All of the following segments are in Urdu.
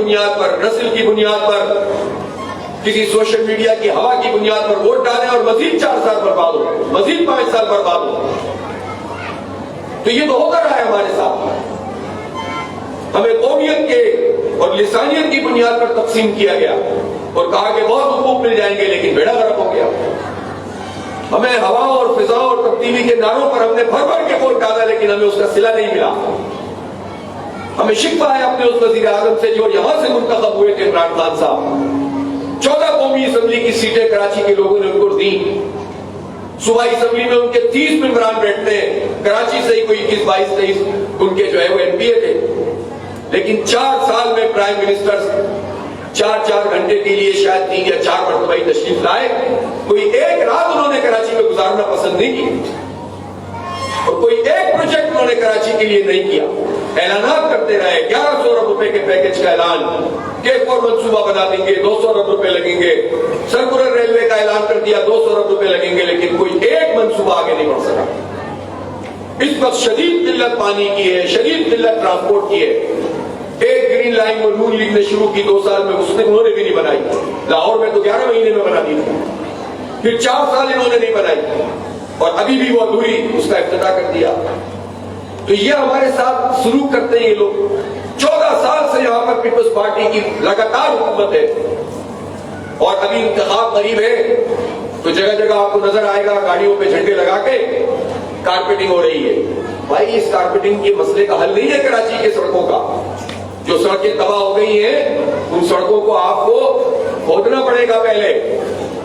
بنیاد پر، نسل کی بنیاد پر، کسی سوشل میڈیا کی ہوا کی بنیاد پر ووٹ ڈالیں اور مزید 4 سال برباد ہو، مزید 5 سال برباد ہو. تو یہ تو ہوتا رہا ہے ہمارے ساتھ. ہمیں قومیت کے اور لسانیت کی بنیاد پر تقسیم کیا گیا اور کہا کہ بہت حقوق مل جائیں گے، لیکن بیڑا غرق ہو گیا. ہمیں ہوا اور فضا اور تبدیلی کے نعروں پر ہم نے بھر بھر کے ووٹ ڈالا، لیکن ہمیں اس کا صلہ نہیں ملا. ہمیں شکوہ ہے اپنے اس وزیر اعظم سے جو یہاں سے منتخب ہوئے تھے، عمران خان صاحب. 14 قومی اسمبلی کی سیٹیں کراچی کے لوگوں نے ان کو دی. صوبائی اسمبلی میں ان کے 30 ممبران بیٹھتے ہیں، کراچی سے ہی کوئی 21 22 23 ان کے جو ہے وہ ایم پی اے تھے. لیکن 4 سال میں پرائم منسٹر 4 گھنٹے کے لیے شاید 3 یا 4 مرتبہ ہی تشریف لائے. کوئی ایک رات انہوں نے کراچی میں گزارنا پسند نہیں کی، اور کوئی ایک پروجیکٹ انہوں نے کراچی کے لیے نہیں کیا. اعلانات کرتے رہے، 1100 ارب روپے کے پیکج کا اعلان، K4 منصوبہ بنا دیں گے، 200 ارب روپے لگیں گے. سرکولر ریلوے کا اعلان کر دیا، 200 ارب روپے لگیں گے، لیکن کوئی ایک منصوبہ آگے نہیں بڑھ سکا. اس وقت شدید قلت پانی کی ہے، شدید قلت ٹرانسپورٹ کی ہے. ایک گرین لائن وہ نون لیگ نے شروع کی 2 سال میں، انہوں نے بھی نہیں بنائی. لاہور میں تو 11 مہینے میں بنا دی تھی، پھر 4 سال انہوں نے نہیں بنائی، اور ابھی بھی وہ ادھوری اس کا افتتاح کر دیا. تو یہ ہمارے ساتھ سلوک کرتے ہیں یہ لوگ. 14 سال سے یہاں پر پیپلز پارٹی کی لگاتار حکومت ہے، اور ابھی انتخاب قریب ہے تو جگہ جگہ آپ کو نظر آئے گا گاڑیوں پہ جھنڈے لگا کے کارپیٹنگ ہو رہی ہے. بھائی اس کارپیٹنگ کے مسئلے کا حل نہیں ہے کراچی کے سڑکوں کا. جو سڑکیں تباہ ہو گئی ہیں ان سڑکوں کو آپ کو کھودنا پڑے گا پہلے،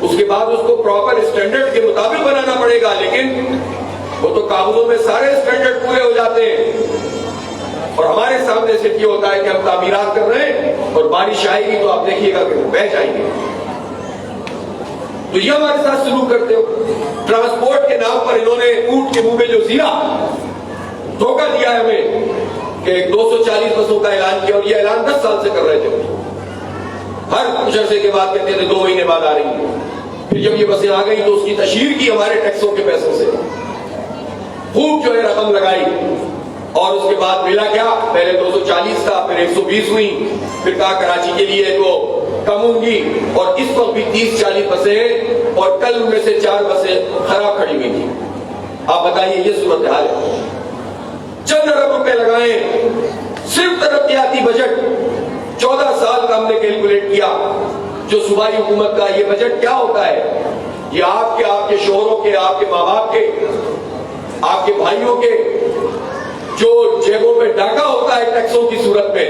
اس کے بعد اس کو پراپر اسٹینڈرڈ کے مطابق بنانا پڑے گا. لیکن وہ تو کاغذوں میں سارے اسٹینڈرڈ پورے ہو جاتے ہیں، اور ہمارے سامنے صرف یہ ہوتا ہے کہ ہم تعمیرات کر رہے ہیں، اور بارش آئے گی تو آپ دیکھیے گا کہ بہہ جائیں گے. تو یہ ہمارے ساتھ سلوک کرتے ہو. ٹرانسپورٹ کے نام پر انہوں نے اونٹ کے منہ میں جو زیرا دھوکہ دیا ہے ہمیں کہ 240 بسوں کا اعلان کیا، اور یہ اعلان 10 سال سے کر رہے تھے. ہر کچھ عرصے کے بعد کہتے تھے 2 مہینے بعد آ رہی ہیں. پھر جب یہ بسیں آ گئی تو اس کی تشہیر کی ہمارے ٹیکسوں کے پیسوں سے، خوب جو ہے رقم لگائی، اور اس کے بعد ملا کیا؟ پہلے 240 تھا، پھر 120 ہوئی، پھر کہا کراچی کے لیے تو کم ہوں گی، اور اس وقت بھی 30-40 بسیں، اور کل ان میں سے 4 بسیں خراب کھڑی ہوئی تھی. آپ بتائیے یہ صورتحال ہے. چند ارب روپے لگائیں صرف ترقیاتی بجٹ. 14 سال کا ہم نے کیلکولیٹ کیا جو صوبائی حکومت کا یہ بجٹ کیا ہوتا ہے. یہ آپ کے شوہروں کے، آپ کے ماں باپ کے، آپ کے بھائیوں کے جو جیبوں پہ ڈاکہ ہوتا ہے ٹیکسوں کی صورت میں.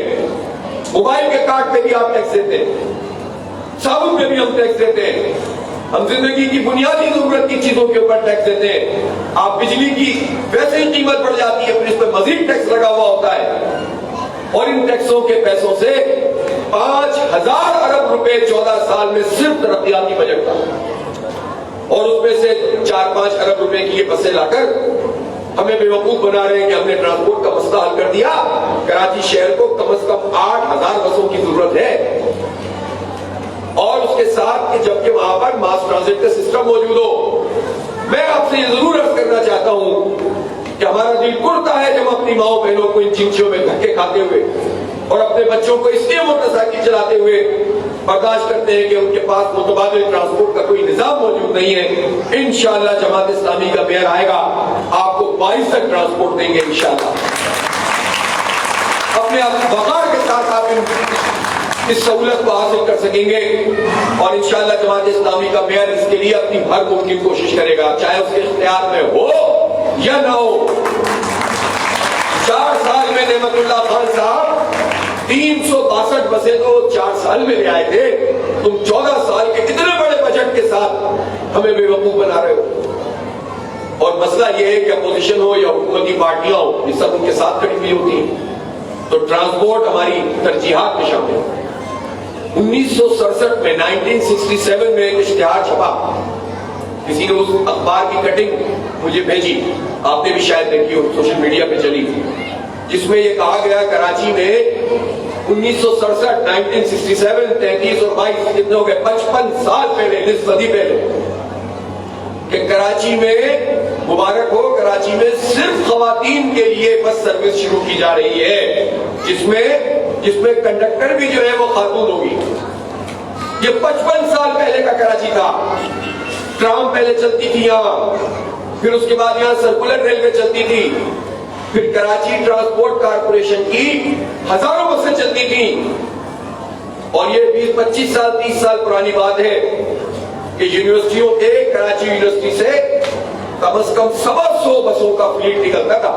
موبائل کے کارڈ پہ بھی آپ ٹیکس دیتے ہیں، صابن پہ بھی ہم ٹیکس دیتے ہیں، ہم زندگی کی بنیادی ضرورت کی چیزوں کے اوپر ٹیکس دیتے ہیں. آپ بجلی کی ویسے ہی قیمت بڑھ جاتی ہے، پھر اس پہ مزید ٹیکس لگا ہوا ہوتا ہے، اور ان ٹیکسوں کے پیسوں سے 5000 ارب روپے 14 سال میں صرف ترقیاتی بجٹ تھا. اور اس میں سے 4-5 ارب روپے کی یہ بسیں لا کر ہمیں بے وقوف بنا رہے ہیں کہ ہم نے ٹرانسپورٹ کا مسئلہ حل کر دیا. کراچی شہر کو کم از کم 8000 بسوں کی ضرورت ہے، اور اس کے ساتھ کہ جبکہ وہاں پر ماس ٹرانزٹ کا سسٹم موجود ہو. میں آپ سے یہ ضرور عرض کرنا چاہتا ہوں کہ ہمارا دل کرتا ہے جب اپنی ماؤں بہنوں کو ان چنچیوں میں دھکے کھاتے ہوئے اور اپنے بچوں کو اس لیے موٹر سائیکل چلاتے ہوئے برداشت کرتے ہیں کہ ان کے پاس متبادل ٹرانسپورٹ کا کوئی نظام موجود نہیں ہے. انشاءاللہ جماعت اسلامی کا میئر آئے گا، آپ کو 22 تک ٹرانسپورٹ دیں گے انشاءاللہ. اپنے وقار کے ساتھ آپ اس سہولت کو حاصل کر سکیں گے، اور انشاءاللہ جماعت اسلامی کا میئر اس کے لیے اپنی ہر ممکن کوشش کرے گا، چاہے اس کے اختیار میں ہو یا نہ ہو. 4 سال میں نعمت اللہ خان صاحب 362 بسیں تو 4 سال میں لے آئے تھے. تم 14 سال کے اتنے بڑے بجٹ کے ساتھ ہمیں بے وقوف بنا رہے ہو. اور مسئلہ یہ ہے کہ اپوزیشن ہو یا حکومتی پارٹیاں ہو، یہ سب ان کے ساتھ کھڑی ہوئی ہوتی ہیں. تو ٹرانسپورٹ ہماری ترجیحات میں شامل ہے. 1967 میں 1967 میں ایک اشتہار چھپا، کسی نے اس اخبار کی کٹنگ مجھے بھیجی، آپ نے بھی شاید دیکھی ہو، سوشل میڈیا پہ چلی، جس میں یہ کہا گیا کراچی میں 1967 1967 33 اور 22 کتنے ہو گئے 55 سال پہلے، نصف صدی پہلے، کہ کراچی میں مبارک ہو، کراچی میں صرف خواتین کے لیے بس سروس شروع کی جا رہی ہے، جس میں جس میں کنڈکٹر بھی جو ہے وہ خاتون ہوگی. یہ 55 سال پہلے کا کراچی تھا. ٹرام پہلے چلتی تھی یہاں, پھر اس کے بعد یہاں سرکولر ریلوے چلتی تھی, پھر کراچی ٹرانسپورٹ کارپوریشن کی ہزاروں بسیں چلتی تھیں. اور یہ 20-25 سال 30 سال پرانی بات ہے کہ یونیورسٹیوں کے کراچی یونیورسٹی سے کم از کم 100 بسوں کا فلیٹ نکلتا تھا,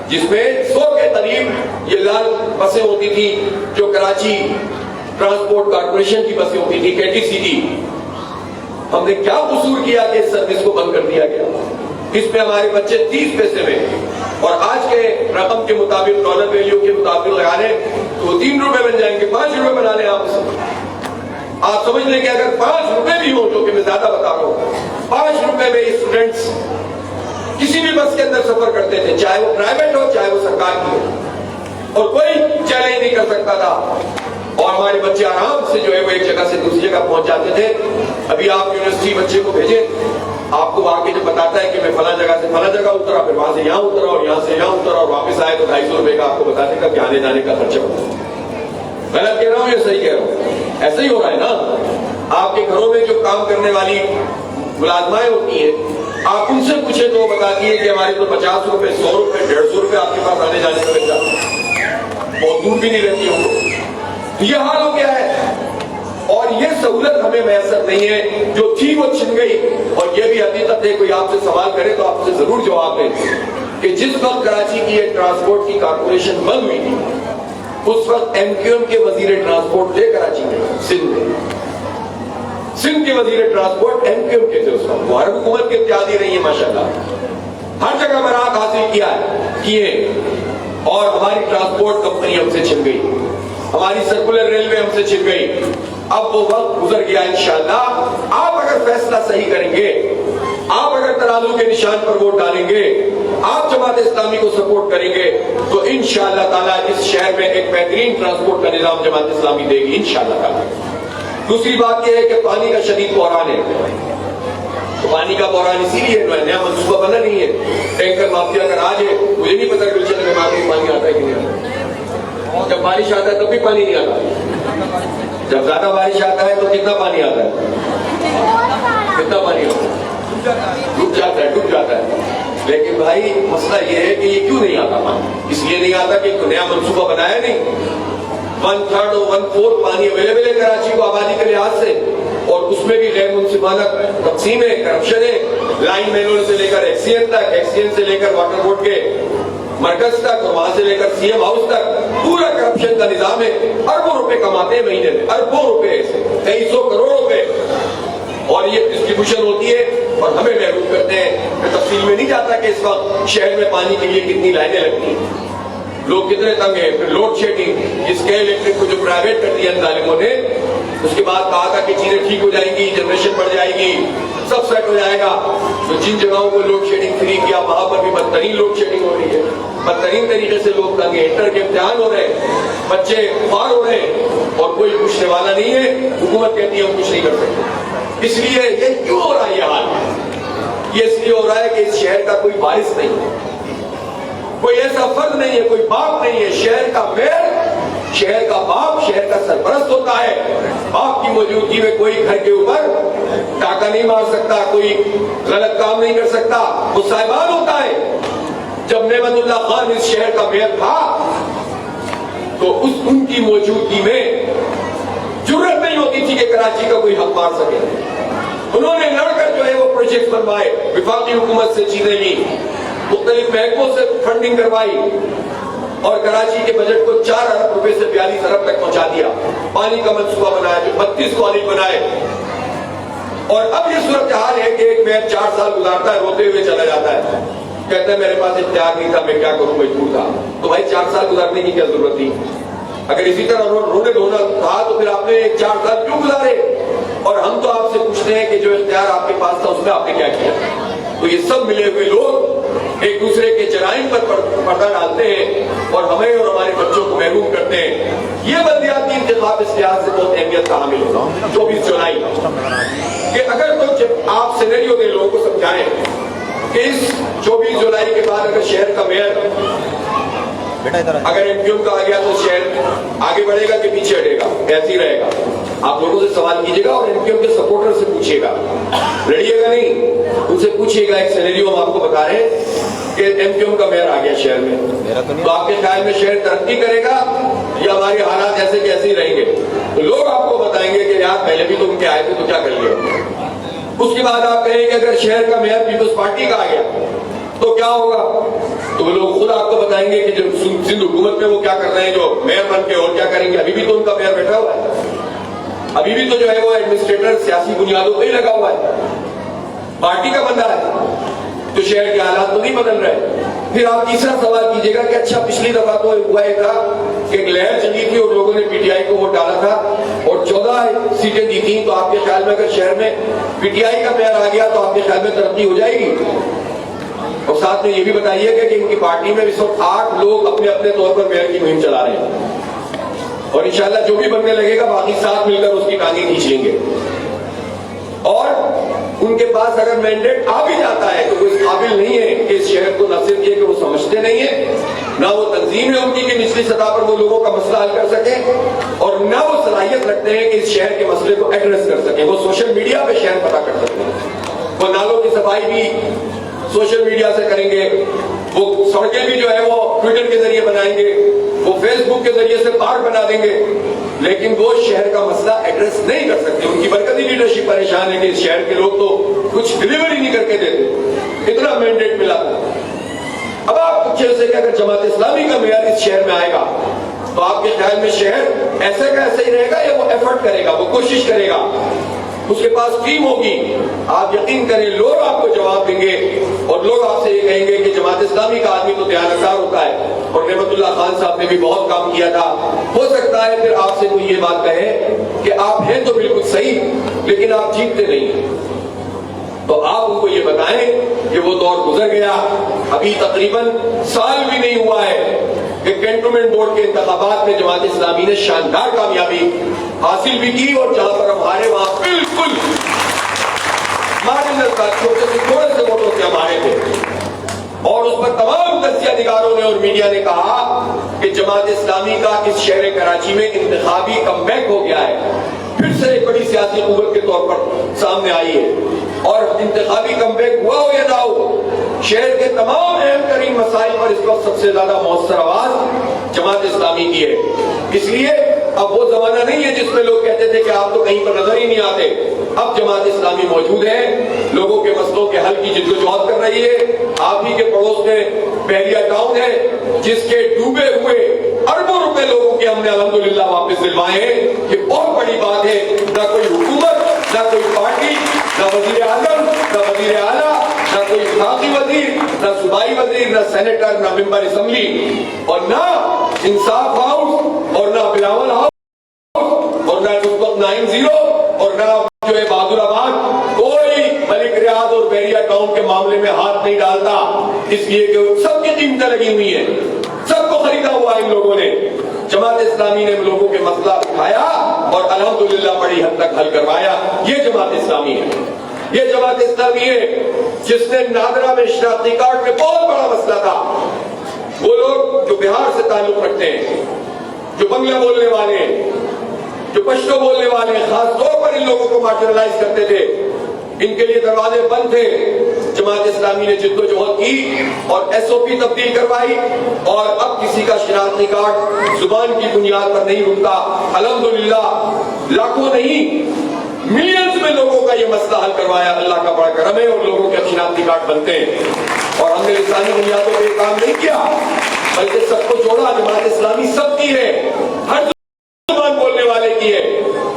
جس میں 100 کے قریب یہ لال بسیں ہوتی تھی جو کراچی ٹرانسپورٹ کارپوریشن کی بسیں ہوتی تھی, KTC کی. ہم نے کیا قصور کیا کہ اس سروس کو بند کر دیا گیا؟ اس میں ہمارے بچے 30 پیسے میں, اور آج کے رقم کے مطابق, ڈالر ویلیو کے مطابق لگا لیں تو 3 روپے بن جائیں گے. 5 روپے بنا لیں آپ سمجھ لیں کہ اگر 5 روپے بھی ہوں, جو کہ میں زیادہ بتا رہا ہوں, 5 روپے میں اسٹوڈنٹس کسی بھی بس کے اندر سفر کرتے تھے, چاہے وہ پرائیویٹ ہو چاہے وہ سرکار کی ہو, اور کوئی چیلنج نہیں کر سکتا تھا. اور ہمارے بچے آرام سے جو ہے وہ ایک جگہ سے دوسری جگہ پہنچ جاتے تھے. ابھی آپ یونیورسٹی بچے کو بھیجیں, آپ کو وہاں کے جو بتاتا ہے کہ میں فلاں جگہ سے فلاں جگہ اترا, پھر وہاں سے یہاں اترا, اور یہاں سے یہاں اترا, اور واپس آئے تو 250 روپے کا آپ کو بتانے کا کہ آنے جانے کا خرچہ ہوتا ہے. غلط کہہ رہا ہوں یا صحیح کہہ رہا ہوں؟ ایسا ہی ہو رہا ہے نا. آپ کے گھروں میں جو کام کرنے والی ملازمائیں ہوتی ہیں, آپ ان سے پوچھیں تو وہ بتاتی ہے کہ ہماری تو 50 روپے 100 روپے 150 روپے آپ کے پاس آنے جانے کا خرچہ, بہت دور بھی نہیں رہتی ہوں. یہ حال ہو گیا ہے, اور یہ سہولت ہمیں میسر نہیں ہے. جو تھی وہ چھن گئی, اور یہ بھی حقیقت ہے. کوئی آپ سے سوال کرے تو آپ سے ضرور جواب دیں کہ جس وقت کراچی کی یہ ٹرانسپورٹ کی کارپوریشن بند ہوئی تھی, اس وقت MQM کے وزیر ٹرانسپورٹ تھے کراچی میں, سندھ کے وزیر ٹرانسپورٹ MQM کے تھے اس وقت. وہ ہر حکومت کے اتحادی رہی ہے ماشاءاللہ, ہر جگہ براعت حاصل کیے, اور ہماری ٹرانسپورٹ کمپنی ہم سے چھن گئی, ہماری سرکولر ریلوے ہم سے چھن گئی. اب وہ وقت گزر گیا. انشاءاللہ آپ اگر فیصلہ صحیح کریں گے, آپ اگر ترازو کے نشان پر ووٹ ڈالیں گے, آپ جماعت اسلامی کو سپورٹ کریں گے, تو انشاءاللہ تعالیٰ اس شہر میں ایک بہترین ٹرانسپورٹ کا نظام جماعت اسلامی دے گی انشاءاللہ تعالیٰ. دوسری بات یہ ہے کہ پانی کا شدید بحران ہے. تو پانی کا بحران اسی لیے نیا منصوبہ بنا نہیں ہے. ٹینکر مافیا اگر آ جائے, مجھے نہیں پتا گلشن میں پانی آتا ہے کہ نہیں آتا. جب بارش آتا ہے تب بھی پانی نہیں آتا. جب زیادہ بارش آتا ہے تو کتنا پانی آتا ہے؟ کتنا پانی آتا ہے؟ ڈوب جاتا ہے. لیکن بھائی مسئلہ یہ ہے کہ یہ کیوں نہیں آتا پانی؟ اس لیے نہیں آتا کہ نیا منصوبہ بنایا نہیں. 1/3 اور 1/4 پانی اویلیبل ہے کراچی کو آبادی کے لحاظ سے, اور اس میں بھی غیر منصفانہ تقسیم ہے, کرپشن ہے. لائن مینول سے لے کر ایکسین تک, ایکسین سے لے کر واٹر بورڈ کے مرکز تک, اور وہاں سے لے کر CM ہاؤس تک پورا کرپشن کا نظام ہے. اربوں روپے کماتے ہیں مہینے میں, اربوں روپے, 2300 کروڑ روپے, اور یہ ڈسٹریبیوشن ہوتی ہے اور ہمیں محروم کرتے ہیں. میں تفصیل میں نہیں جاتا کہ اس وقت شہر میں پانی کے لیے کتنی لائنیں لگتی ہیں, لوگ کتنے تنگ ہیں. پھر لوڈ شیڈنگ, جس کے الیکٹرک کو جو پرائیویٹ کر دیا ظالموں نے, اس کے بعد کہا تھا کہ چیزیں ٹھیک ہو جائیں گی, جنریشن بڑھ جائے گی, سب سیٹ ہو جائے گا. تو جن جگہوں کو لوڈ شیڈنگ فری کیا, وہاں پر بھی بدترین لوڈ شیڈنگ ہو رہی ہے. بدترین طریقے سے لوگ تنگ ہیں, انٹر کے امتحان ہو رہے ہیں, بچے خوار ہو رہے ہیں, اور کوئی پوچھنے والا نہیں ہے. حکومت کہتی ہے ہم کچھ نہیں کر سکتے. اس لیے یہ کیوں ہو رہا ہے یہ حال؟ یہ اس لیے ہو رہا ہے کہ اس شہر کا کوئی وارث نہیں ہے, کوئی ایسا فرد نہیں ہے, کوئی باپ نہیں ہے. شہر کا میئر, شہر کا باپ, شہر کا سرپرست ہوتا ہے. باپ کی موجودگی میں کوئی گھر کے اوپر ڈاکہ نہیں مار سکتا, کوئی غلط کام نہیں کر سکتا. وہ صاحبان ہوتا ہے. جب نعمت اللہ خان اس شہر کا میئر تھا تو ان کی موجودگی میں ضرورت نہیں ہوتی تھی کہ کراچی کا کوئی حق مار سکے. انہوں نے لڑ کر جو ہے وہ پروجیکٹ بنوائے, وفاقی حکومت سے چیزیں لی, مختلف محکموں سے فنڈنگ کروائی, اور کراچی کے بجٹ کو 4 ارب روپے سے 42 ارب تک پہنچا دیا. پانی کا منصوبہ بنایا, جو 32 کالج بنائے. اور اب یہ صورتحال ہے کہ ایک میئر 4 سال گزارتا ہے, روتے ہوئے چلا جاتا ہے, کہتا ہے میرے پاس اختیار نہیں تھا, میں کیا کروں, مجبور تھا. تو بھائی 4 سال گزارنے کی کیا ضرورت تھی؟ اگر اسی طرح رونے دھونا تھا تو پھر آپ نے 4 سال کیوں گزارے؟ اور ہم تو آپ سے پوچھتے ہیں کہ جو اختیار آپ کے پاس تھا اس میں آپ نے کیا کیا؟ تو یہ سب ملے ہوئے لوگ ایک دوسرے کے جرائم پر پردہ ڈالتے ہیں اور ہمیں اور ہمارے بچوں کو محروم کرتے ہیں. یہ بلدیاتی انتخاب اس لحاظ سے بہت اہمیت کا حامل ہوگا 24 جولائی کہ اگر تو جب آپ سینیریو دے لوگوں کو سمجھائیں کہ اس 24 جولائی کے بعد اگر شہر کا میئر اگر ایم کیو ایم کا آ گیا تو شہر آگے بڑھے گا کہ پیچھے ہٹے گا؟ ایسے ہی رہے گا. آپ لوگوں سے سوال کیجیے گا اور ایم کیو ایم کے سپورٹر سے پوچھیے گا, لڑیے گا نہیں, ان سے پوچھیے گا. ایک سینیریو ہم آپ کو بتا رہے ہیں کہ ایم کیو ایم کا میئر آ گیا شہر میں, تو آپ کے خیال میں شہر ترقی کرے گا یا ہمارے حالات ایسے کہ ایسے ہی رہیں گے؟ تو لوگ آپ کو بتائیں گے کہ یار پہلے بھی تو ان کے آئے تھے تو کیا کر لیا. اس کے بعد آپ کہیں کہ اگر شہر کا میئر پیپلز پارٹی کا آ گیا تو کیا ہوگا؟ تو وہ لوگ خود آپ کو بتائیں گے کہ جو سندھ حکومت میں وہ کیا کر رہے ہیں, جو میئر بن کے اور کیا کریں گے. ابھی بھی تو ان کا میئر بیٹھا ہوا ہے, ابھی بھی تو جو ہے وہ ایڈمنسٹریٹر سیاسی بنیادوں پہ ہی لگا ہوا ہے, پارٹی کا بندہ ہے, تو شہر کے حالات تو نہیں بدل رہے. پھر آپ تیسرا سوال کیجیے گا کہ اچھا پچھلی دفعہ تو ہوا یہ تھا کہ ایک لہر چلی تھی اور لوگوں نے پی ٹی آئی کو ووٹ ڈالا تھا اور 14 سیٹیں دی تھیں, تو آپ کے خیال میں اگر شہر میں پی ٹی آئی کا میئر آ گیا تو آپ کے خیال میں ترقی ہو جائے گی؟ اور ساتھ میں یہ بھی بتائیے کہ ان کی پارٹی میں اس وقت 8 لوگ اپنے اپنے طور پر میئر کی مہم چلا رہے ہیں, اور انشاءاللہ جو بھی بننے لگے گا باقی ساتھ مل کر اس کی ٹانگیں کھینچ لیں گے. اور ان کے پاس اگر مینڈیٹ آ بھی جاتا ہے تو وہ اس قابل نہیں ہے کہ اس شہر کو نہ صرف یہ کہ وہ سمجھتے نہیں ہیں, نہ وہ تنظیم ہے ان کی کہ نچلی سطح پر وہ لوگوں کا مسئلہ حل کر سکیں, اور نہ وہ صلاحیت رکھتے ہیں کہ اس شہر کے مسئلے کو ایڈریس کر سکیں. وہ سوشل میڈیا پہ شہر پتہ کر سکتے ہیں, وہ نالوں کی صفائی بھی سوشل میڈیا سے کریں گے, وہ سڑکیں بھی جو ہے وہ ٹویٹر کے ذریعے بنائیں گے, وہ فیس بک کے ذریعے سے پارک بنا دیں گے, لیکن وہ شہر کا مسئلہ ایڈریس نہیں کر سکتے. ان کی برکتی لیڈرشپ پریشان ہے کہ اس شہر کے لوگ تو کچھ ڈلیوری نہیں کر کے دیتے, اتنا مینڈیٹ ملا تھا. اب آپ پوچھے سے کہ اگر جماعت اسلامی کا میئر اس شہر میں آئے گا تو آپ کے خیال میں شہر ایسے کا ایسے ہی رہے گا یا وہ ایفرٹ کرے گا, وہ کوشش کرے گا, اس کے پاس ٹیم ہوگی؟ آپ یقین کریں لوگ آپ کو جواب دیں گے, اور لوگ آپ سے یہ کہیں گے کہ جماعت اسلامی کا آدمی تو دیانتدار ہوتا ہے, اور نعمت اللہ خان صاحب نے بھی بہت کام کیا تھا. ہو سکتا ہے پھر آپ سے کوئی یہ بات کہے کہ آپ ہیں تو بالکل صحیح لیکن آپ جیتتے نہیں, تو آپ ان کو یہ بتائیں کہ وہ دور گزر گیا. ابھی تقریباً سال بھی نہیں ہوا ہے کہ کینٹونمنٹ بورڈ کے انتخابات میں جماعت اسلامی نے شاندار کامیابی حاصل بھی کی, اور جہاں پر ہم ہارے وہاں بالکل چھوٹے سے تھوڑے سے ووٹوں سے ہمارے تھے, اور اس پر تمام تجزیہ نگاروں نے اور میڈیا نے کہا کہ جماعت اسلامی کا اس شہر کراچی میں انتخابی کم بیک ہو گیا ہے, پھر سے ایک بڑی سیاسی قوت کے طور پر سامنے آئی ہے. اور انتخابی کم بیک ہوا ہو یا نہ ہو, شہر کے تمام اہم ترین مسائل پر اس وقت سب سے زیادہ مؤثر آواز جماعت اسلامی کی ہے. اس لیے اب وہ زمانہ نہیں ہے جس میں لوگ کہتے تھے کہ آپ تو کہیں پر نظر ہی نہیں آتے. اب جماعت اسلامی موجود ہے, لوگوں کے مسئلوں کے حل کی جدوجہد کر رہی ہے. آپ ہی کے پڑوس میں بحریہ ٹاؤن ہے جس کے ڈوبے ہوئے اربوں روپے لوگوں کے ہم نے الحمدللہ واپس دلوائے ہیں. یہ بہت بڑی بات ہے. نہ کوئی حکومت, نہ کوئی پارٹی, نہ وزیر اعظم, نہ وزیر اعلیٰ, نہ کوئی وفاقی وزیر, نہ صوبائی وزیر, نہ سینیٹر, نہ ممبر اسمبلی, اور نہ انصاف ہاؤس, اور نہ بلاول ہاؤس, اور نہ اس وقت 9-0, اور نہ جو ہے بہادر آباد, کوئی ملک ریاض اور بحریہ ٹاؤن کے معاملے میں ہاتھ نہیں ڈالتا, اس لیے کہ سب کی قیمتیں لگی ہوئی ہیں, سب کو خریدا ہوا ہے ان لوگوں نے. جماعت اسلامی نے لوگوں کے مسئلہ اٹھایا اور الحمدللہ بڑی حد تک حل کروایا. یہ جماعت اسلامی ہے. یہ جماعت اسلامی ہے جس نے نادرہ میں شناختی کارڈ میں بہت بڑا مسئلہ تھا. وہ لوگ جو بہار سے تعلق رکھتے ہیں, جو بنگلہ بولنے والے ہیں, جو پشتو بولنے والے ہیں, خاص طور پر ان لوگوں کو مارجنلائز کرتے تھے, ان کے لیے دروازے بند تھے. جماعت اسلامی نے جدوجہد کی اور ایس او پی تبدیل کروائی, اور اب کسی کا شناختی کارڈ زبان کی بنیاد پر نہیں رکتا. الحمدللہ لاکھوں نہیں ملینز میں لوگوں کا یہ مسئلہ حل کروایا. اللہ کا بڑا کرم ہے, اور لوگوں کے شناختی کارڈ بنتے ہیں. اور ہم نے لسانی بنیادوں پہ کام نہیں کیا بلکہ سب کو جوڑا. جماعت اسلامی سب کی ہے, ہر زبان بولنے والے کی ہے.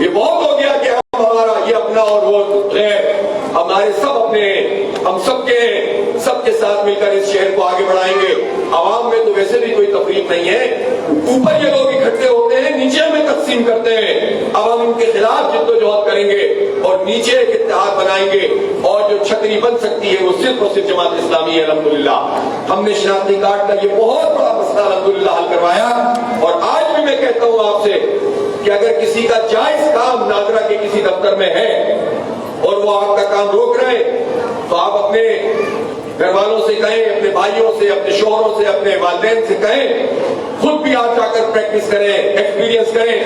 یہ بہت ہو گیا کہ ہمارا یہ اپنا اور وہ غیر, ہمارے سب اپنے, ہم سب کے سب کے ساتھ مل کر اس شہر کو آگے بڑھائیں گے. عوام میں تو ویسے بھی کوئی تفریق نہیں ہے, اوپر یہ لوگ اکٹھے ہوتے ہیں, نیچے میں تقسیم کرتے ہیں. اب ہم ان کے خلاف جدوجہد کریں گے اور نیچے ایک اتحاد بنائیں گے, اور جو چھتری بن سکتی ہے وہ صرف اور صرف جماعت اسلامی ہے. الحمدللہ ہم نے شناختی کارڈ کا یہ بہت بڑا مسئلہ الحمدللہ حل کروایا. اور آج بھی میں کہتا ہوں آپ سے کہ اگر کسی کا جائز کام نادرہ کے کسی دفتر میں ہے اور وہ آپ کا کام روک رہے ہیں تو آپ اپنے گھر والوں سے کہیں، اپنے بھائیوں سے، اپنے شوہروں سے، اپنے والدین سے کہیں، خود بھی آ جا کر پریکٹس کریں، ایکسپیرینس کریں،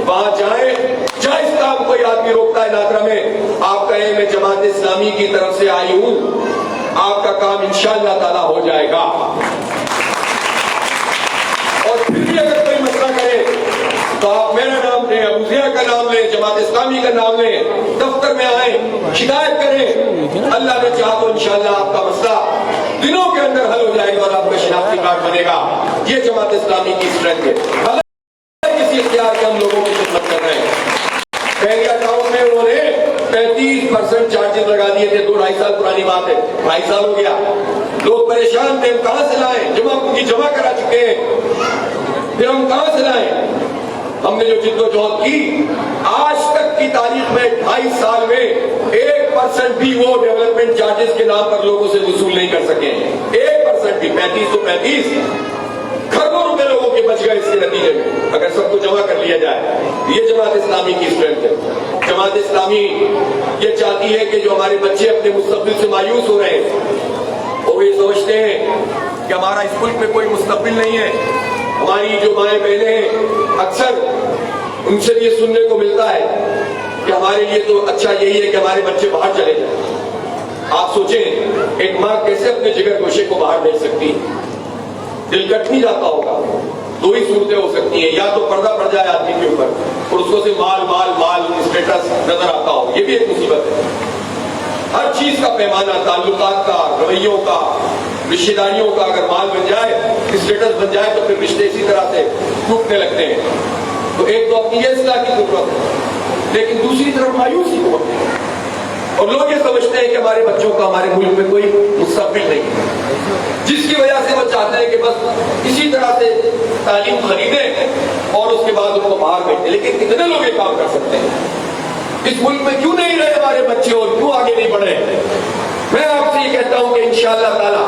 وہاں جائیں. جائز کام کوئی آدمی روکتا ہے ناظرہ میں، آپ کہیں میں جماعت اسلامی کی طرف سے آئی ہوں، آپ کا کام انشاءاللہ تعالی ہو جائے گا. اور پھر بھی اگر کوئی مسئلہ کرے تو آپ میرا نام لیں، ابو ضیاء کا نام لیں، جماعت اسلامی کا نام لیں، دفتر میں آئیں، شکایت کریں. اللہ نے چاہا تو انشاءاللہ آپ کا مسئلہ دنوں کے اندر حل ہو جائے گا اور آپ کا شناختی کارڈ بنے گا. یہ جماعت اسلامی کی اسٹرینتھ ہے. کسی اختیار کے ہم لوگوں کی خدمت کر رہے ہیں. بحریہ ٹاؤن میں انہوں نے 35% چارجز لگا دیے تھے. 2-2.5 سال پرانی بات ہے، 2.5 سال ہو گیا. لوگ پریشان تھے، ہم کہاں سے لائیں؟ جمع کرا چکے ہیں، پھر ہم کہاں سے لائیں؟ ہم نے جو جد و جہد کی، آج تک کی تاریخ میں 2.5 سال میں 1% بھی وہ ڈیولپمنٹ چارجز کے نام پر لوگوں سے وصول نہیں کر سکے. 1% بھی. 35 تو 35 کروڑوں روپے لوگوں کے بچ گئے اس کے نتیجے میں، اگر سب کو جمع کر لیا جائے. یہ جماعت اسلامی کی اسٹرینتھ ہے. جماعت اسلامی یہ چاہتی ہے کہ جو ہمارے بچے اپنے مستقبل سے مایوس ہو رہے ہیں، وہ یہ سمجھتے ہیں کہ ہمارا اس ملک میں کوئی مستقبل نہیں ہے. ہماری جو مائیں بہنیں ہیں، اکثر ان سے یہ سننے کو ملتا ہے کہ ہمارے لیے تو اچھا یہی ہے کہ ہمارے بچے باہر چلے جائیں. آپ سوچیں ایک ماں کیسے اپنے جگر گوشے کو باہر بھیج سکتی ہے؟ دل کٹ نہیں جاتا ہوگا. 2 ہی صورتیں ہو سکتی ہیں، یا تو پردہ پڑ جائے آدمی کے اوپر اور اس کو سے مال مال مال اسٹیٹس نظر آتا ہو، یہ بھی ایک مصیبت ہے. ہر چیز کا پیمانہ، تعلقات کا، رویوں کا، رشتہ داریوں کا اگر مال بن جائے، اسٹیٹس بن جائے تو پھر رشتے اسی طرح سے ٹوٹنے لگتے ہیں. تو ایک تو اپنی یہ اصلاح کی ضرورت ہے، لیکن دوسری طرف مایوسی بہت ہے. اور لوگ یہ سمجھتے ہیں کہ ہمارے بچوں کا ہمارے ملک میں کوئی مستقبل نہیں، جس کی وجہ سے وہ چاہتے ہیں کہ بس اسی طرح سے تعلیم خریدیں اور اس کے بعد ان کو باہر بھیجیں. لیکن کتنے لوگ یہ کام کر سکتے ہیں؟ اس ملک میں کیوں نہیں رہے ہمارے بچے اور کیوں آگے نہیں بڑھے؟ میں آپ سے یہ کہتا ہوں کہ انشاءاللہ تعالی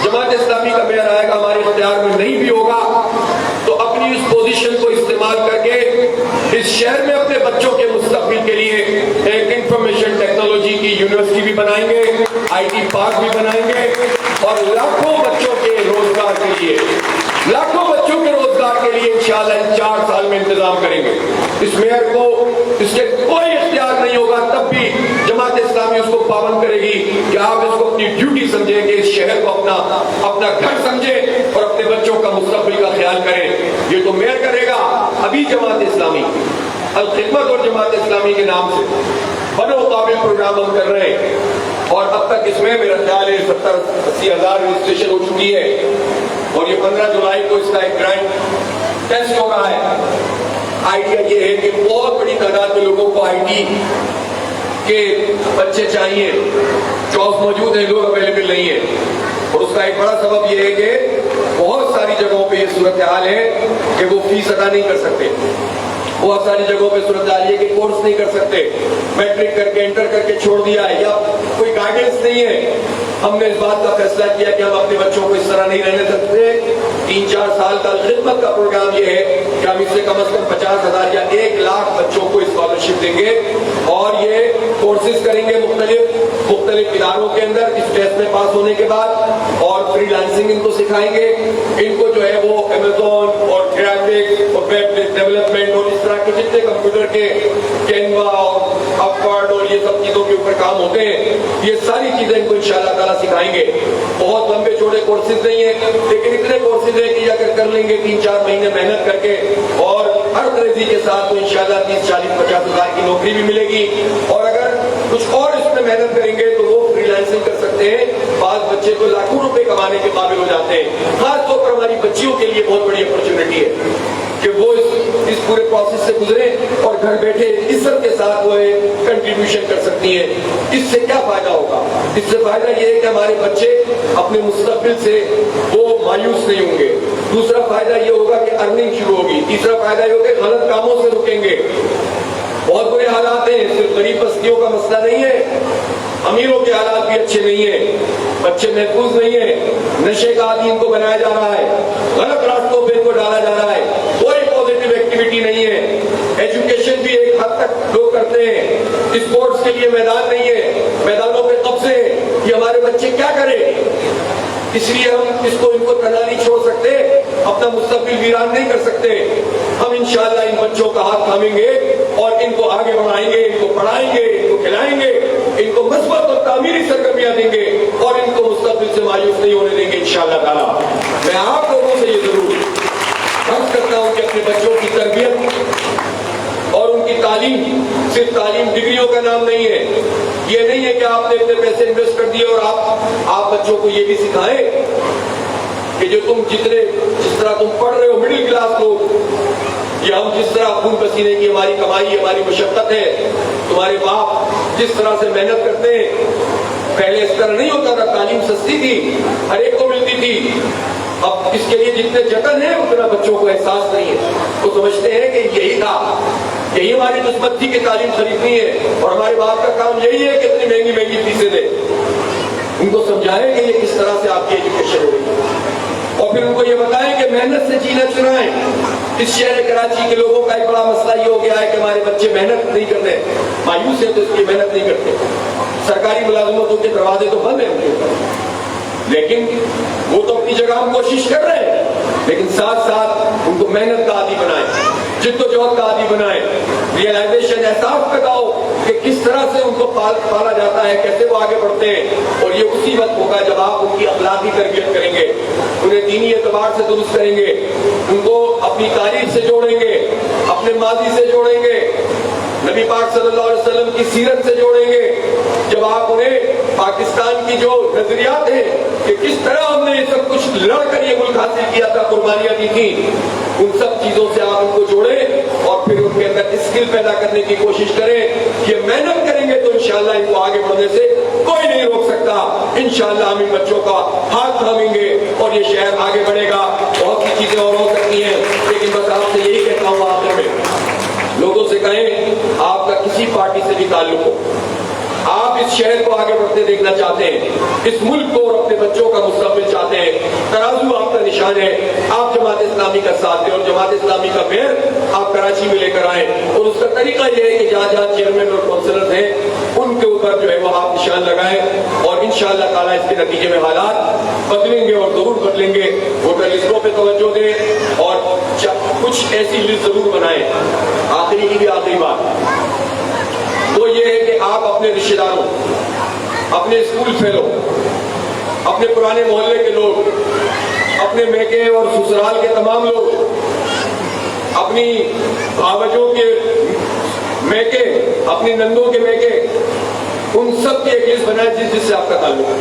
جماعت اسلامی کا میئر آئے گا، ہمارے اختیار میں نہیں بھی ہوگا تو اپنی اس پوزیشن کو استعمال کر کے اس شہر میں اپنے بچوں کے مستقبل کے لیے ایک انفارمیشن ٹیکنالوجی کی یونیورسٹی بھی بنائیں گے، آئی ٹی پارک بھی بنائیں گے اور لاکھوں بچوں کے روزگار کے لیے انشاءاللہ ان 4 سال میں انتظام کریں گے. اس میئر کو اس کے کوئی اختیار نہیں ہوگا، تب بھی جماعت اسلامی اس کو پابند کرے گی کہ آپ اس کو اپنی ڈیوٹی سمجھیں کہ اس شہر کو اپنا گھر سمجھیں اور اپنے بچوں کا مستقبل کا خیال کریں. یہ تو میئر کرے گا. ابھی جماعت اسلامی الخدمت اور جماعت اسلامی کے نام سے بنو قابل پروگرام ہم کر رہے ہیں اور اب تک اس میں میرا خیال ہے 70-80 ہزار رجسٹریشن ہو چکی ہے اور یہ 15 جولائی کو اس کا ایک گرانٹ ٹیسٹ ہو رہا ہے. آئیڈیا یہ ہے کہ بہت بڑی تعداد میں لوگوں کو آئی ٹی کے بچے چاہیے، جابس موجود ہیں، لوگ اویلیبل نہیں ہیں اور اس کا ایک بڑا سبب یہ ہے کہ بہت ساری جگہوں پہ یہ صورتحال ہے کہ وہ فیس ادا نہیں کر سکتے. بہت ساری جگہوں پہ صورتحال یہ کہ کورس نہیں کر سکتے، میٹرک کر کے انٹر کر کے چھوڑ دیا ہے یا کوئی گائیڈنس نہیں ہے. ہم نے اس بات کا فیصلہ کیا کہ ہم اپنے بچوں کو اس طرح نہیں رہنے سکتے. 3-4 سال کا خدمت کا پروگرام یہ ہے کہ ہم اس سے کم از کم 50,000 یا 1 لاکھ بچوں کو اسکالرشپ دیں گے اور یہ کورسز کریں گے مختلف اداروں کے اندر اس ٹیسٹ میں پاس ہونے کے بعد اور فری لانسنگ ان کو سکھائیں گے. ان کو جو ہے وہ امیزون اور گرافکس اور ویب ڈیولپمنٹ اور اس طرح کے جتنے کمپیوٹر کے کینوا اور اپورڈ اور یہ سب چیزوں کے اوپر کام ہوتے ہیں، یہ ساری چیزیں ان کو انشاءاللہ تعالیٰ سکھائیں گے. بہت لمبے چوڑے کورسز نہیں ہیں لیکن اتنے کورسز ہیں کہ اگر کر لیں گے 3-4 مہینے محنت کر کے اور ہر ترجیح کے ساتھ تو انشاءاللہ 30-40-50 ہزار کی نوکری بھی ملے گی. اور اگر کچھ اور اس میں محنت کریں گے تو وہ فری لانسنگ کر سکتے ہیں. بعض بچے تو لاکھوں روپے کمانے کے قابل ہو جاتے ہیں. خاص طور پر ہماری بچیوں کے لیے بہت بڑی اپرچونٹی ہے کہ وہ اس پورے پروسیس سے گزرے اور گھر بیٹھے عزت کے ساتھ وہ کنٹریبیوشن کر سکتی ہیں. اس سے کیا فائدہ ہوگا؟ اس سے فائدہ یہ ہے کہ ہمارے بچے اپنے مستقبل سے وہ مایوس نہیں ہوں گے. دوسرا فائدہ یہ ہوگا کہ ارننگ شروع ہوگی. تیسرا فائدہ یہ ہوگا کہ غلط کاموں سے رکیں گے. بہت برے حالات ہیں، صرف غریب بستیوں کا مسئلہ نہیں ہے، امیروں کے حالات بھی اچھے نہیں ہیں، بچے محفوظ نہیں ہیں، نشے کا عادی ان کو بنایا جا رہا ہے، غلط راستوں پہ ان کو ڈالا جا رہا ہے، کوئی پازیٹیو ایکٹیویٹی نہیں ہے. ایجوکیشن بھی ایک حد تک لوگ کرتے ہیں، اسپورٹس کے لیے میدان نہیں ہے، میدانوں پہ قبضے، کہ ہمارے بچے کیا کریں، اس لیے ہم ان کو تنہا نہیں چھوڑ سکتے، اپنا مستقبل ویران نہیں کر سکتے۔ ہم انشاءاللہ ان بچوں کا ہاتھ تھامیں گے اور ان کو آگے بڑھائیں گے، ان کو پڑھائیں گے، ان کو کھلائیں گے، ان کو مثبت اور تعمیری سرگرمیاں دیں گے اور ان کو مستقبل سے مایوس نہیں ہونے دیں گے انشاءاللہ تعالیٰ۔ میں آپ لوگوں سے یہ ضرور عرض کرتا ہوں کہ اپنے بچوں کی تربیت اور ان کی تعلیم صرف تعلیم ڈگریوں کا نام نہیں ہے۔ یہ نہیں ہے کہ آپ نے اتنے پیسے انویسٹ کر دیے اور آپ بچوں کو یہ بھی سکھائیں کہ جو جس طرح تم پڑھ رہے ہو مڈل کلاس لوگ، یا ہم جس طرح خون پسینے کی ہماری کمائی ہماری مشقت ہے، تمہارے باپ جس طرح سے محنت کرتے ہیں، پہلے اس طرح نہیں ہوتا تھا، تعلیم سستی تھی، ہر ایک کو ملتی تھی، اب اس کے لیے جتنے جتن ہیں اتنا بچوں کو احساس نہیں ہے۔ وہ سمجھتے ہیں کہ یہی تھا، یہی ہماری قسمت تھی کہ تعلیم خریدنی ہے اور ہمارے باپ کا کام یہی ہے کہ اتنی مہنگی مہنگی فیسیں دیں۔ ان کو سمجھائیں کہ یہ کس طرح سے آپ کی ایجوکیشن ہو رہی ہے اور پھر ان کو یہ بتائیں کہ محنت سے جینا چرائیں۔ اس شہر کراچی کے لوگوں کا ایک بڑا مسئلہ یہ ہو گیا ہے کہ ہمارے بچے محنت نہیں کرتے، مایوس ہیں تو اس کی محنت نہیں کرتے، سرکاری ملازمتوں کے دروازے تو بند ہیں ان کے اوپر، لیکن وہ تو اپنی جگہ ہم کوشش کر رہے ہیں، لیکن ساتھ ساتھ ان کو محنت کا عادی بنائیں، جد و جہد کا عادی بنائیں، ریئلائزیشن احساس پیدا ہو کہ کس طرح سے ان کو پالا جاتا ہے، کیسے وہ آگے بڑھتے ہیں، اور یہ اسی وقت ہوگا جب آپ ان کی اخلاقی تربیت کریں گے، انہیں دینی اعتبار سے درست کریں گے، ان کو اپنی تاریخ سے جوڑیں گے، اپنے ماضی سے جوڑیں گے، نبی پاک صلی اللہ علیہ وسلم کی سیرت سے جوڑیں گے، جب آپ انہیں پاکستان کی جو نظریات ہیں کہ کس طرح ہم نے یہ سب کچھ لڑ کر یہ ملک حاصل کیا تھا، قربانیاں دی تھی، ان سب چیزوں سے آپ ان کو جوڑیں اور پھر ان کے اندر اسکل پیدا کرنے کی کوشش کریں۔ یہ محنت کریں گے تو انشاءاللہ ان کو آگے بڑھنے سے کوئی نہیں روک سکتا۔ انشاءاللہ ہم ان بچوں کا ہاتھ تھامیں گے اور یہ شہر آگے بڑھے گا۔ بہت سی چیزیں اور ہو سکتی ہیں، لیکن بس آپ سے یہی کہتا ہوں آخر میں، لوگوں سے کہیں آپ کا کسی پارٹی سے بھی تعلق ہو، آپ اس شہر کو آگے بڑھتے دیکھنا چاہتے ہیں، اس ملک کو اور اپنے بچوں کا مستقبل چاہتے ہیں، ترازو آپ کا نشان ہے، آپ جماعت اسلامی کا ساتھ دیں اور جماعت اسلامی کا میئر آپ کراچی میں لے کر آئیں، اور اس کا طریقہ یہ ہے کہ جہاں جہاں چیئرمین اور کونسلر ہیں ان کے اوپر جو ہے وہ آپ نشان لگائیں، اور انشاءاللہ تعالیٰ اس کے نتیجے میں حالات بدلیں گے اور ضرور بدلیں گے۔ ووٹر لسٹوں پہ توجہ دیں اور کچھ ایسی لسٹ ضرور بنائیں۔ آخری کی بھی آخری بات وہ یہ ہے کہ آپ اپنے رشتہ داروں، اپنے اسکول فیلو، اپنے پرانے محلے کے لوگ، اپنے میکے اور سسرال کے تمام لوگ، اپنی بھاوجوں کے میکے، اپنی نندوں کے میکے، ان سب کی ایک لسٹ بنائیں جس سے آپ کا تعلق ہے،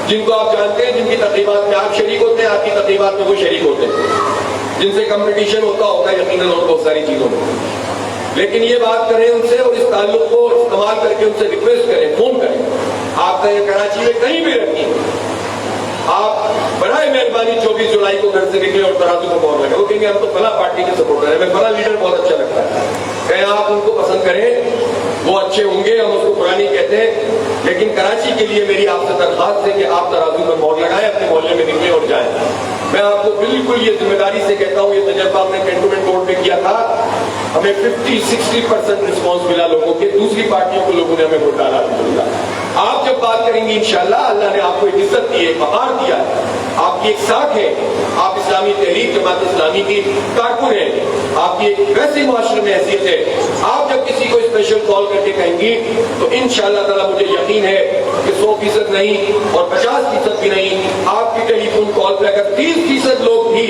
جن کو آپ جانتے ہیں، جن کی تقریبات میں آپ شریک ہوتے ہیں، آپ کی تقریبات میں وہ شریک ہوتے ہیں، جن سے کمپٹیشن ہوتا ہے یقیناً اور بہت ساری چیزوں میں، لیکن یہ بات کریں ان سے اور اس تعلق کو استعمال کر کے ان سے ریکویسٹ کریں، فون کریں۔ آپ کا یہ کراچی میں کہیں بھی رکھیں، آپ برائے مہربانی 24 جولائی کو گھر سے نکلے اور ترازو کو مور لگے، وہ کہیں گے ہم تو فلاں پارٹی کے سپورٹر ہیں، ہمیں فلاں لیڈر بہت اچھا لگتا ہے، کہیں آپ ان کو پسند کریں، وہ اچھے ہوں گے، ہم اس کو پرانی کہتے ہیں، لیکن کراچی کے لیے میری آپ سے درخواست ہے کہ آپ ترازو پر مور لگائیں، اپنے محلے میں نکلیں اور جائیں۔ میں آپ کو بالکل یہ ذمہ داری سے کہتا ہوں، یہ تجربہ ہم نے کینٹونمنٹ بورڈ میں کیا تھا، ہمیں 50-60% رسپانس ملا لوگوں کے، دوسری پارٹیوں کو لوگوں نے ہمیں ووٹ ڈالا۔ آپ جب بات کریں گی انشاءاللہ اللہ نے آپ کو ایک عزت دی ہے، وقار دیا ہے، آپ کی ایک ساکھ ہے، آپ اسلامی تحریک جماعت اسلامی کی کارکن ہیں، آپ کی ایک ویسے معاشرے میں حیثیت ہے، آپ جب کسی کو اسپیشل کال کر کے کہیں گی تو انشاءاللہ تعالیٰ مجھے یقین ہے کہ 100% نہیں اور 50% بھی نہیں، آپ کی ٹیلی فون کال پہ اگر 30% لوگ بھی،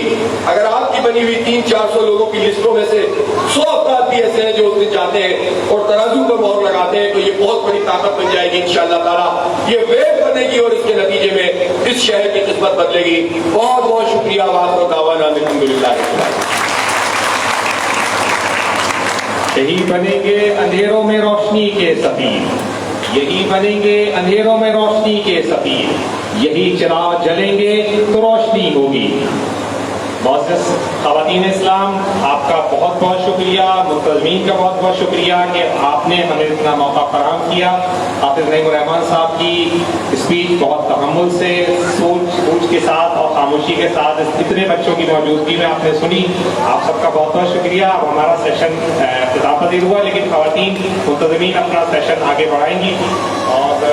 اگر آپ کی بنی ہوئی 300-400 لوگوں کی لسٹوں میں سے 100 افراد بھی ایسے ہیں جو اس دن جاتے ہیں اور ترازو پر مہر لگاتے ہیں تو یہ بہت بڑی طاقت بن جائے گی انشاءاللہ تعالیٰ، یہ ویو بنے گی اور اس کے نتیجے میں اس شہر کی قسمت بدلے گی۔ بہت بہت شکریہ، وآخر دعوانا الحمدللہ۔ یہی بنیں گے اندھیروں میں روشنی کے سفیر، یہی بنیں گے اندھیروں میں روشنی کے سفیر، یہی چراغ جلیں گے تو روشنی ہوگی۔ معزز خواتین اسلام، آپ کا بہت بہت شکریہ، منتظمین کا بہت بہت شکریہ کہ آپ نے ہمیں اتنا موقع فراہم کیا۔ حافظ نعیم الرحمان صاحب کی اسپیچ بہت تحمل سے، سوچ کے ساتھ اور خاموشی کے ساتھ اتنے بچوں کی موجودگی میں آپ نے سنی، آپ سب کا بہت بہت شکریہ۔ اب ہمارا سیشن اختتام پذیر ہوا، لیکن خواتین منتظمین اپنا سیشن آگے بڑھائیں گی اور